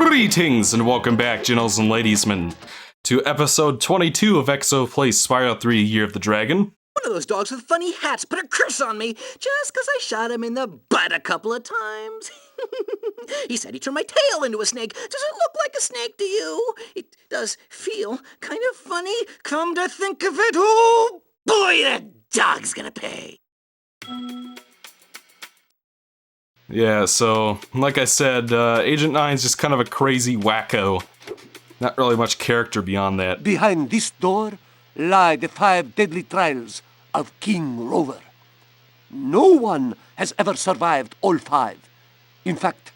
Greetings and welcome back, gentles and ladiesmen, to episode 22 of Exo Plays Spyro 3 Year of the Dragon. One of those dogs with funny hats put a curse on me just because I shot him in the butt a couple of times. He said he turned my tail into a snake. Does it look like a snake to you? It does feel kind of funny. Come to think of it, oh boy, that dog's gonna pay. Yeah, so, like I said, Agent 9's just kind of a crazy wacko. Not really much character beyond that. Behind this door lie the 5 deadly trials of King Rover. No one has ever survived all 5. In fact,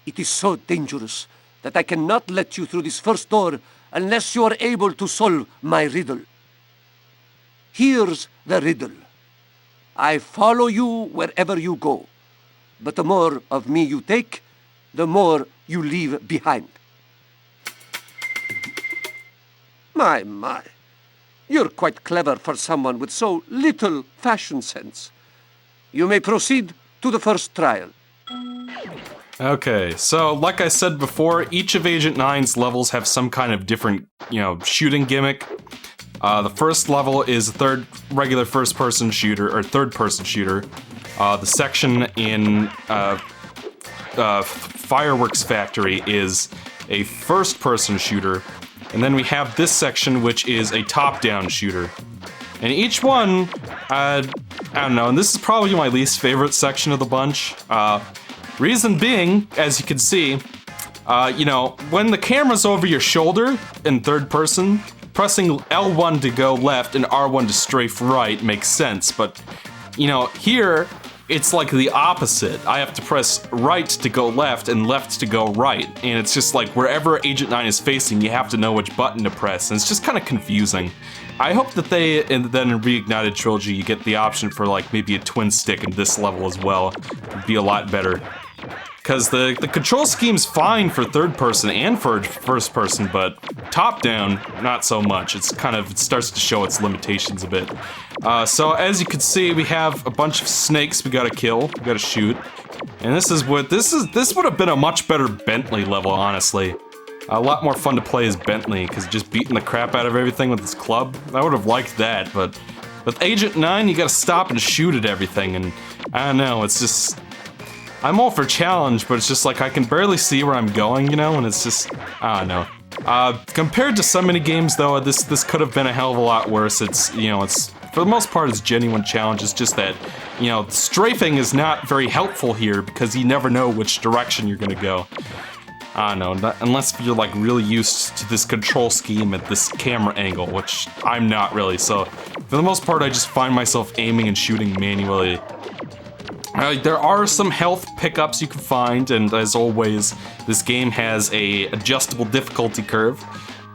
it is so dangerous that I cannot let you through this first door unless you are able to solve my riddle. Here's the riddle. I follow you wherever you go, but the more of me you take, the more you leave behind. My. You're quite clever for someone with so little fashion sense. You may proceed to the first trial. Okay, so like I said before, each of Agent 9's levels have some kind of different, shooting gimmick. The first level is regular first-person shooter, or third-person shooter. The section in Fireworks Factory is a first-person shooter. And then we have this section, which is a top-down shooter. And each one, I don't know, and this is probably my least favorite section of the bunch. Reason being, as you can see, when the camera's over your shoulder in third person, pressing L1 to go left and R1 to strafe right makes sense, but, here, it's like the opposite. I have to press right to go left and left to go right, and it's just like wherever Agent 9 is facing, you have to know which button to press, and it's just kind of confusing. I hope that in Reignited Trilogy, you get the option for like maybe a twin stick in this level as well. It'd be a lot better. Because the control scheme's fine for third person and for first person, but top down, not so much. It starts to show its limitations a bit. So as you can see, we have a bunch of snakes we gotta kill, we gotta shoot. And this would have been a much better Bentley level, honestly. A lot more fun to play as Bentley, because just beating the crap out of everything with his club. I would have liked that, but with Agent 9, you gotta stop and shoot at everything, and I don't know, it's just... I'm all for challenge, but it's just like I can barely see where I'm going, and it's just... I don't know. Compared to so many games, though, this could have been a hell of a lot worse. It's, for the most part, it's genuine challenge. It's just that, strafing is not very helpful here, because you never know which direction you're gonna go. I don't know, unless you're like really used to this control scheme at this camera angle, which I'm not really, so for the most part I just find myself aiming and shooting manually. There are some health pickups you can find, and as always, this game has a adjustable difficulty curve.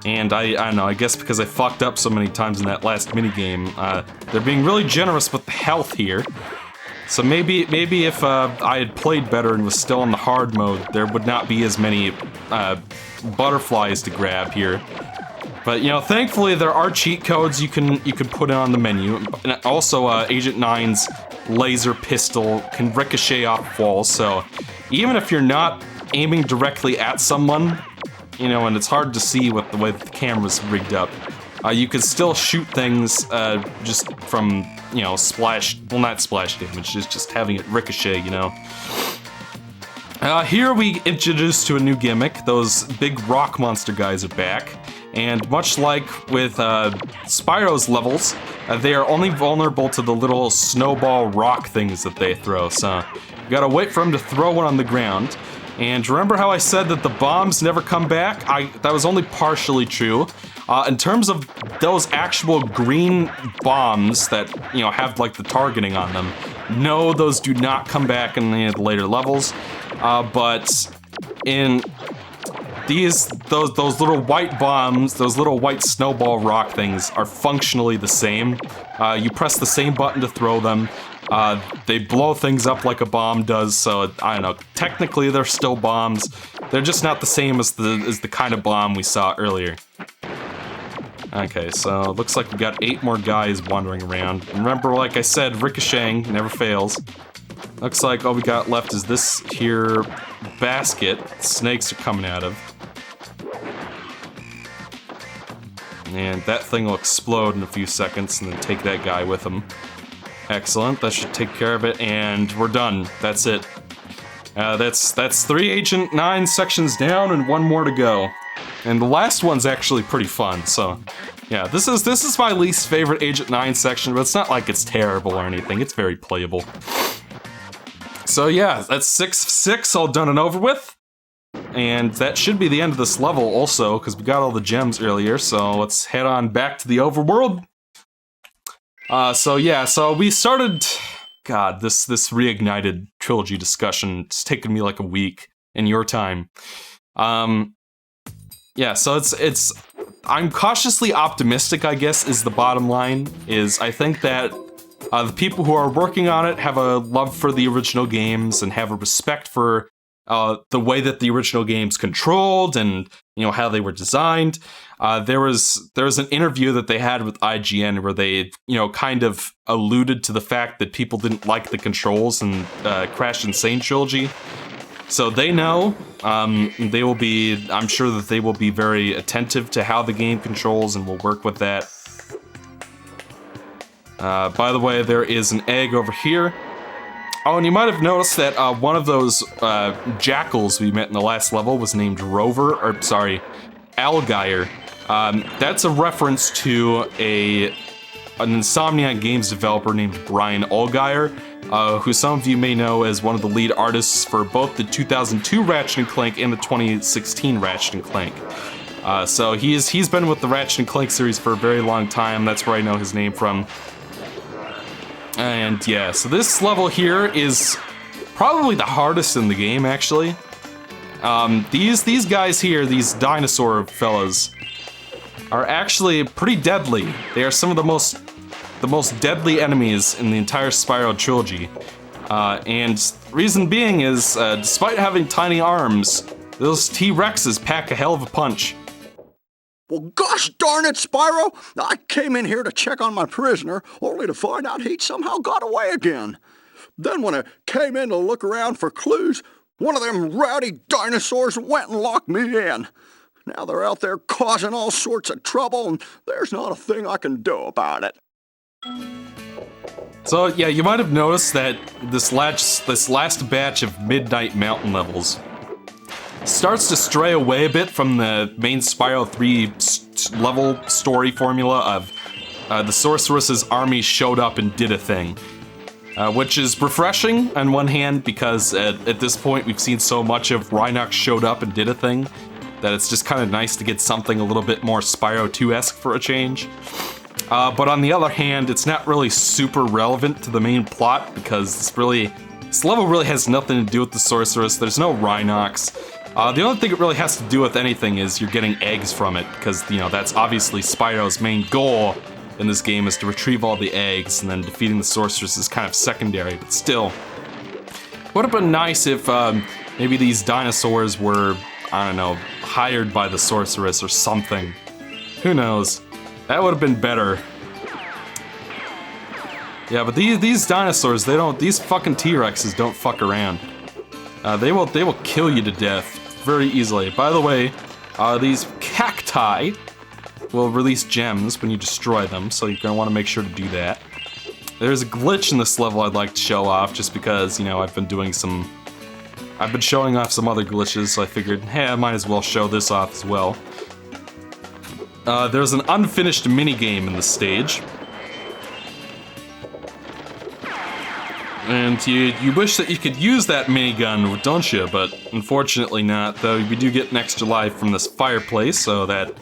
And I don't know, I guess because I fucked up so many times in that last minigame, they're being really generous with the health here. So maybe if I had played better and was still in the hard mode, there would not be as many butterflies to grab here. But thankfully there are cheat codes you can put in on the menu. And also, Agent 9's laser pistol can ricochet off walls. So even if you're not aiming directly at someone, and it's hard to see with the way that the camera's rigged up, you can still shoot things just from, not splash damage, just having it ricochet, Here we introduced to a new gimmick. Those big rock monster guys are back. And much like with Spyro's levels, they are only vulnerable to the little snowball rock things that they throw. So you gotta wait for them to throw one on the ground. And remember how I said that the bombs never come back? That was only partially true. In terms of those actual green bombs that, have like the targeting on them, no, those do not come back in the later levels. But in those little white bombs, those little white snowball rock things are functionally the same. You press the same button to throw them. They blow things up like a bomb does, so I don't know. Technically, they're still bombs. They're just not the same as the kind of bomb we saw earlier. Okay, so looks like we got 8 more guys wandering around. Remember, like I said, ricocheting never fails. Looks like all we got left is this here basket snakes are coming out of. And that thing will explode in a few seconds and then take that guy with him. Excellent, that should take care of it, and we're done. That's it. That's 3 Agent 9 sections down and 1 more to go. And the last one's actually pretty fun, so yeah, this is my least favorite Agent 9 section, but it's not like it's terrible or anything, it's very playable. So yeah, that's 6 of 6 all done and over with. And that should be the end of this level also, because we got all the gems earlier, so let's head on back to the overworld. So yeah, so we started, God, this reignited trilogy discussion, it's taken me like a week in your time. Yeah, so I'm cautiously optimistic, I guess, is the bottom line, is I think that the people who are working on it have a love for the original games and have a respect for the way that the original games controlled and, you know, how they were designed. There was an interview that they had with IGN where they, you know, kind of alluded to the fact that people didn't like the controls in Crash Insane Trilogy. So they know, they will be, I'm sure that they will be very attentive to how the game controls and will work with that. By the way, there is an egg over here. Oh, and you might have noticed that one of those jackals we met in the last level was named Rover, or sorry, Algier. That's a reference to an Insomniac Games developer named Brian Algier, who some of you may know as one of the lead artists for both the 2002 Ratchet & Clank and the 2016 Ratchet & Clank. So he's been with the Ratchet & Clank series for a very long time, that's where I know his name from. And yeah, so this level here is probably the hardest in the game, actually. These guys here, these dinosaur fellas, are actually pretty deadly. They are some of the most deadly enemies in the entire Spyro trilogy. And reason being is, despite having tiny arms, those T-Rexes pack a hell of a punch. Well, gosh darn it, Spyro! I came in here to check on my prisoner, only to find out he'd somehow got away again. Then when I came in to look around for clues, one of them rowdy dinosaurs went and locked me in. Now they're out there causing all sorts of trouble, and there's not a thing I can do about it. So yeah, you might have noticed that this last batch of Midnight Mountain levels starts to stray away a bit from the main Spyro 3 level story formula of the Sorceress's army showed up and did a thing. Which is refreshing on one hand, because at this point we've seen so much of Rhinox showed up and did a thing that it's just kind of nice to get something a little bit more Spyro 2-esque for a change. But on the other hand, it's not really super relevant to the main plot, because this level really has nothing to do with the Sorceress. There's no Rhinox. The only thing it really has to do with anything is you're getting eggs from it, because, you know, that's obviously Spyro's main goal in this game, is to retrieve all the eggs, and then defeating the Sorceress is kind of secondary, but still. Would have been nice if maybe these dinosaurs were, I don't know, hired by the Sorceress or something. Who knows? That would have been better. Yeah, but these dinosaurs, these fucking T-Rexes don't fuck around. They will kill you to death very easily. By the way, these cacti will release gems when you destroy them, so you're gonna want to make sure to do that. There's a glitch in this level I'd like to show off, just because, you know, I've been showing off some other glitches, so I figured, hey, I might as well show this off as well. There's an unfinished minigame in the stage. And you wish that you could use that minigun, don't you? But unfortunately not, though we do get an extra life from this fireplace, so that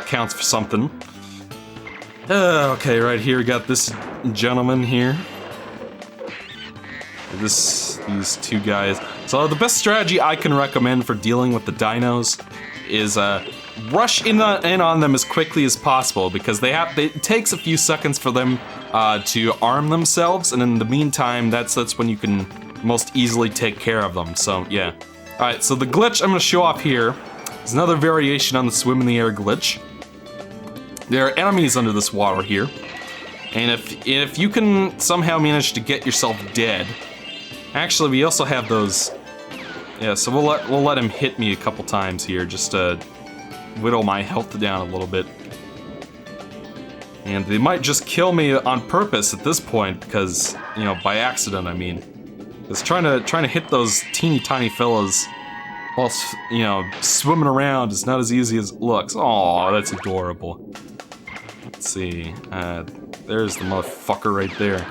counts for something. Okay, right here we got this gentleman here. These two guys. So the best strategy I can recommend for dealing with the dinos is rush in on them as quickly as possible, because it takes a few seconds for them to arm themselves, and in the meantime, that's when you can most easily take care of them. So yeah. Alright, so the glitch I'm gonna show off here is another variation on the swim in the air glitch. There are enemies under this water here, and if you can somehow manage to get yourself dead, Actually, we also have those. Yeah, so we'll let him hit me a couple times here, just to whittle my health down a little bit. And they might just kill me on purpose at this point, because, you know, by accident, I mean. Because trying to hit those teeny tiny fellas while, you know, swimming around is not as easy as it looks. Aw, that's adorable. Let's see. There's the motherfucker right there.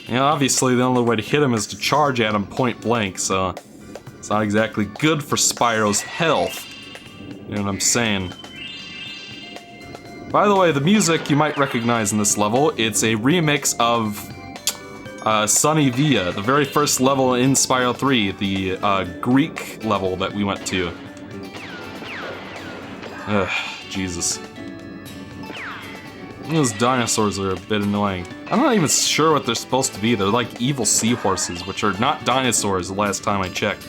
You know, obviously the only way to hit him is to charge at him point blank, so it's not exactly good for Spyro's health. You know what I'm saying? By the way, the music you might recognize in this level, it's a remix of Sunny Via, the very first level in Spyro 3, the Greek level that we went to. Ugh, Jesus. Those dinosaurs are a bit annoying. I'm not even sure what they're supposed to be. They're like evil seahorses, which are not dinosaurs the last time I checked.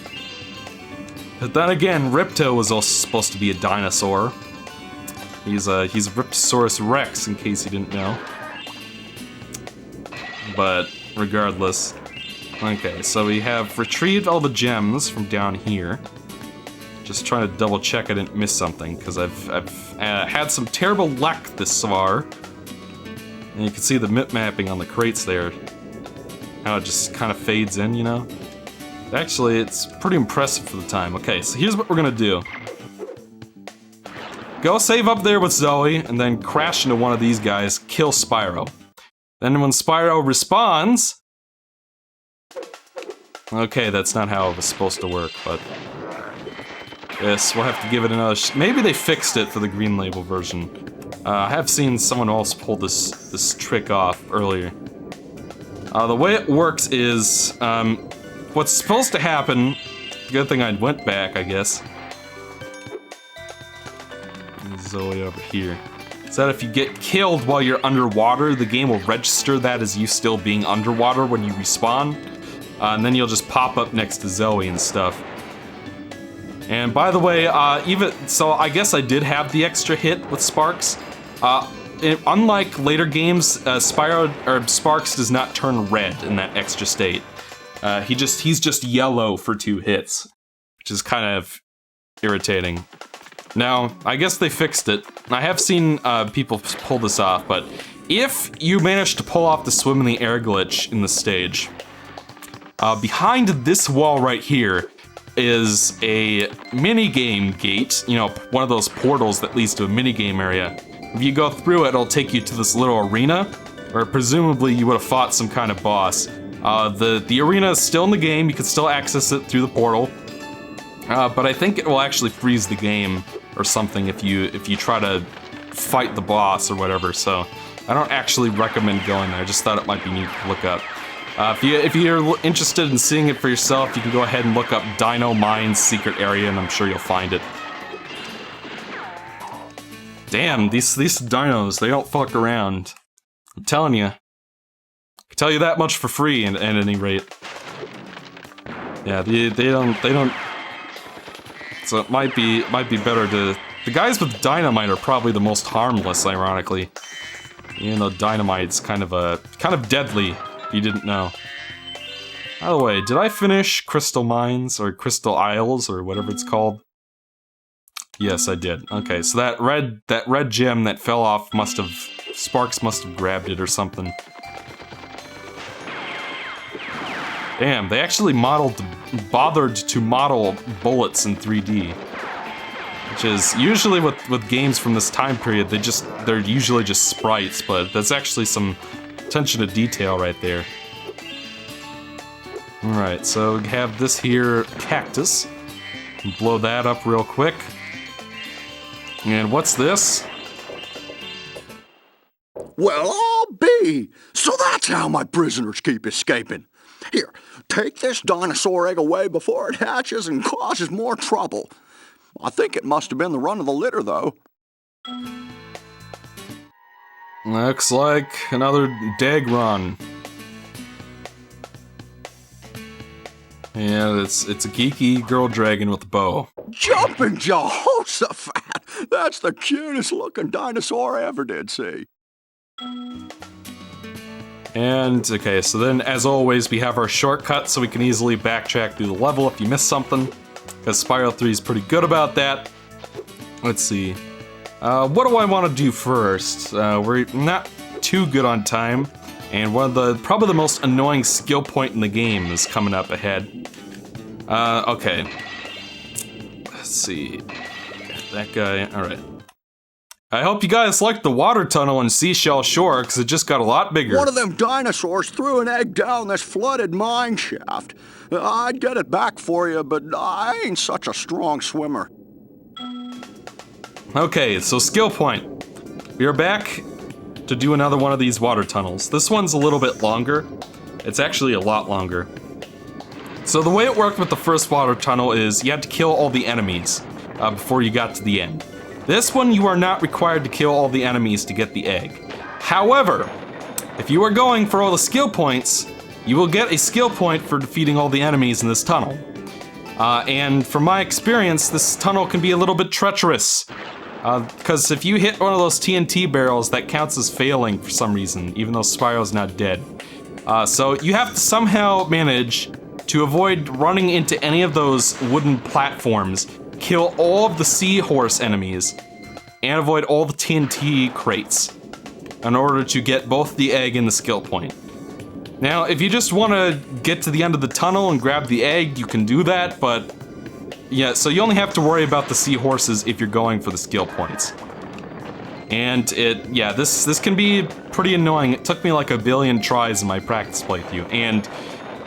But then again, Ripto was also supposed to be a dinosaur. He's a Riptosaurus Rex, in case you didn't know. But regardless. Okay, so we have retrieved all the gems from down here. Just trying to double check I didn't miss something, because I've had some terrible luck this far. And you can see the mip mapping on the crates there. How it just kind of fades in, you know? Actually, it's pretty impressive for the time. Okay, so here's what we're gonna do. Go save up there with Zoe, and then crash into one of these guys, kill Spyro. Then when Spyro respawns... Okay, that's not how it was supposed to work, but... Yes, we'll have to give it another maybe they fixed it for the Green Label version. I have seen someone else pull this trick off earlier. The way it works is, what's supposed to happen... Good thing I went back, I guess. Zoe over here. Is that if you get killed while you're underwater, the game will register that as you still being underwater when you respawn. And then you'll just pop up next to Zoe and stuff. And by the way, so I guess I did have the extra hit with Sparks. Unlike later games, Sparks does not turn red in that extra state. He's just yellow for 2 hits, which is kind of irritating. Now, I guess they fixed it. I have seen people pull this off, but if you manage to pull off the swim in the air glitch in the stage, behind this wall right here is a minigame gate, you know, one of those portals that leads to a minigame area. If you go through it, it'll take you to this little arena, where presumably you would have fought some kind of boss. The arena is still in the game, you can still access it through the portal, but I think it will actually freeze the game or something if you try to fight the boss or whatever, so I don't actually recommend going there, I just thought it might be neat to look up. If you're interested in seeing it for yourself, you can go ahead and look up Dino Mine's secret area, and I'm sure you'll find it. Damn, these dinos, they don't fuck around. I'm telling you. I can tell you that much for free, at any rate. Yeah, they don't. So it might be better to. The guys with dynamite are probably the most harmless, ironically. Even though dynamite's kind of deadly. If you didn't know. By the way, did I finish Crystal Mines, or Crystal Isles, or whatever it's called? Yes, I did. Okay, so that red gem that fell off Sparks must have grabbed it or something. Damn, they actually bothered to model bullets in 3D. Which is, usually with games from this time period, they're usually just sprites, but that's actually some attention to detail right there. Alright, so we have this here cactus. Blow that up real quick. And what's this? Well, I'll be! So that's how my prisoners keep escaping. Here, take this dinosaur egg away before it hatches and causes more trouble. I think it must have been the run of the litter, though. Looks like another dag-ron. Yeah, it's a geeky girl dragon with a bow. Jumping Jehoshaphat! That's the cutest looking dinosaur I ever did see. And, okay, so then, as always, we have our shortcut, so we can easily backtrack through the level if you miss something. Because Spyro 3 is pretty good about that. Let's see. What do I want to do first? We're not too good on time. And one of the, probably the most annoying skill point in the game is coming up ahead. Okay. Let's see. That guy, alright. I hope you guys liked the water tunnel in Seashell Shore, because it just got a lot bigger. One of them dinosaurs threw an egg down this flooded mine shaft. I'd get it back for you, but I ain't such a strong swimmer. Okay, so skill point. We are back to do another one of these water tunnels. This one's a little bit longer. It's actually a lot longer. So the way it worked with the first water tunnel is you had to kill all the enemies before you got to the end. This one, you are not required to kill all the enemies to get the egg. However, if you are going for all the skill points, you will get a skill point for defeating all the enemies in this tunnel. And from my experience, this tunnel can be a little bit treacherous. Because if you hit one of those TNT barrels, that counts as failing for some reason, even though Spyro's not dead. So you have to somehow manage to avoid running into any of those wooden platforms, kill all of the seahorse enemies, and avoid all the TNT crates in order to get both the egg and the skill point. Now, if you just want to get to the end of the tunnel and grab the egg, you can do that, but yeah, so you only have to worry about the seahorses if you're going for the skill points. And this can be pretty annoying. It took me like a billion tries in my practice playthrough, and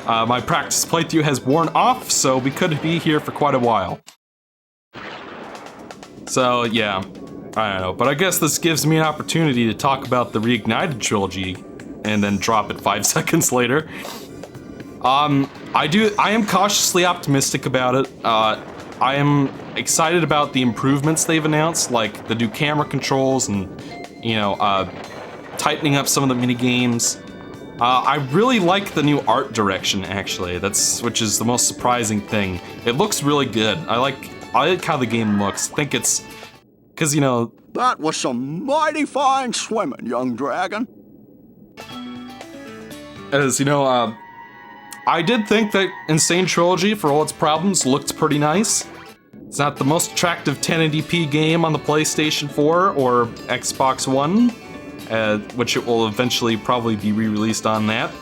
my practice playthrough has worn off, so we could be here for quite a while. So yeah, I don't know, but I guess this gives me an opportunity to talk about the Reignited trilogy and then drop it 5 seconds later. I am cautiously optimistic about it. I am excited about the improvements they've announced, like the new camera controls and, you know, tightening up some of the mini games. I really like the new art direction, actually. Which is the most surprising thing. It looks really good. I like how the game looks. I think it's because, you know, That was some mighty fine swimming, young dragon. as you know, I did think that Insane Trilogy, for all its problems, looked pretty nice. It's not the most attractive 1080p game on the PlayStation 4 or Xbox One, which it will eventually probably be re-released on that.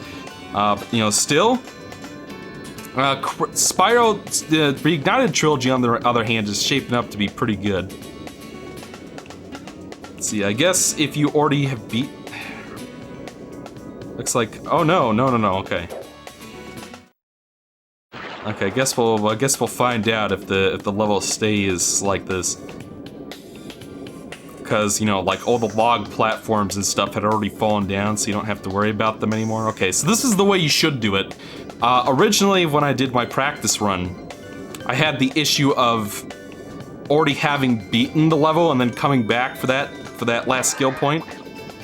But, you know, still, Spyro, the Reignited trilogy, on the other hand, is shaping up to be pretty good. Let's see, I guess if you already have beat... Looks like... Oh, no, okay. Okay, I guess we'll find out if the level stays like this. Because, you know, like all the log platforms and stuff had already fallen down, so you don't have to worry about them anymore. Okay, so this is the way you should do it. Originally, when I did my practice run, I had the issue of already having beaten the level and then coming back for that last skill point.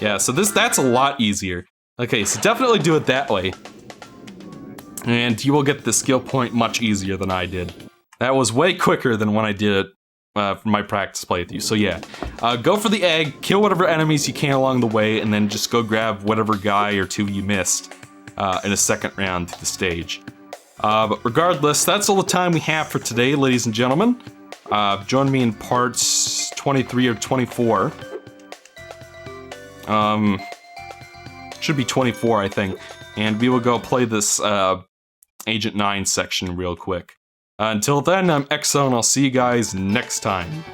Yeah, so that's a lot easier. Okay, so definitely do it that way. And you will get the skill point much easier than I did. That was way quicker than when I did it for my practice playthrough. So yeah, go for the egg, kill whatever enemies you can along the way, and then just go grab whatever guy or two you missed in a second round through the stage. But regardless, that's all the time we have for today, ladies and gentlemen. Join me in parts 23 or 24. Should be 24, I think. And we will go play this Agent 9 section real quick. Until then, I'm Exo, and I'll see you guys next time.